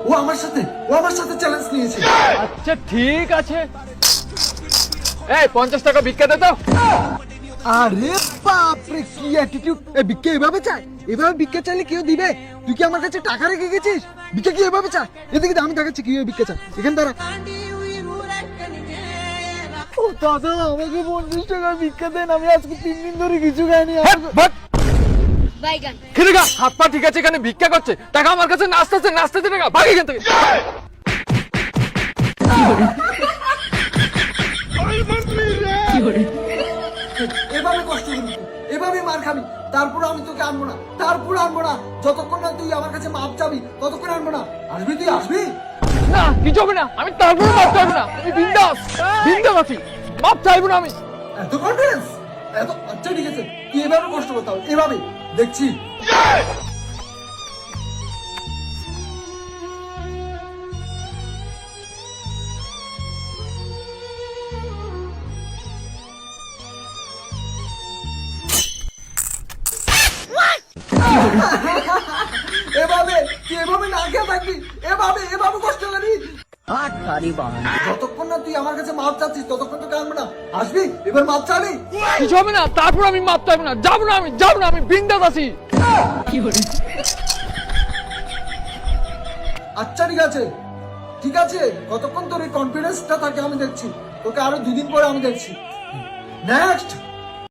ও আমার সাথে চ্যালেঞ্জ নিয়েছে। আচ্ছা ঠিক আছে, এই 50 টাকা ভিক্ষা দে তো। আরে বাপরে কি অ্যাটিটিউড! ভিক্ষা এভাবে চায়? এভাবে ভিক্ষা চাইলে কেউ দিবে? তুই কি আমার কাছে টাকা রেখে গেছিস? ভিক্ষা কি এভাবে চায়? এদিকে আমি দেখাচ্ছি কিভাবে ভিক্ষা চায়। এখান দ্বারা ও দাদা, আমাকে 50 টাকা ভিক্ষা দেন, আমি আজকে 3 দিন ধরে কিছু খাইনি। খেলে গা, হাত পা ঠিক আছে, এখানে ভিক্ষা করছে, টাকা আমার কাছে নাচতেছে টাকা, ভাগ এখান থেকে। এভাবে কষ্ট করবি, এভাবে মার খাবি, তারপর আমি তোকে আনবো না, যতক্ষণ না তুই আমার কাছে মাপ চাবি ততক্ষণ আনবো না। আসবি? তুই আসবি না, কিছু হবে না, আমি তারপরে মাপ চাইবো না, আমি বিন্দাস আছি, মাপ চাইবো না আমি। এত কনফিডেন্স, এত? আচ্ছা ঠিক আছে, তুই এভাবে কষ্ট করতে হবে, এভাবে দেখছি। এভাবে তুই এভাবে না খেয়ে থাকবি, এভাবে কষ্ট করবি যতক্ষণ না তুই আমার কাছে মাপ চাচ্ছিস ততক্ষণ তো কাঁদবে না। আসবি? এবার মাপ চাবি? কিছু হবে না, তারপর আমি মাপ চাইবো না, যাবো না আমি বিন্দাস আছি। আচ্ছা ঠিক আছে, কতক্ষণ তোর এই কনফিডেন্সটা থাকে আমি দেখছি, তোকে আরো 2 দিন পরে আমি দেখছি। নেক্সট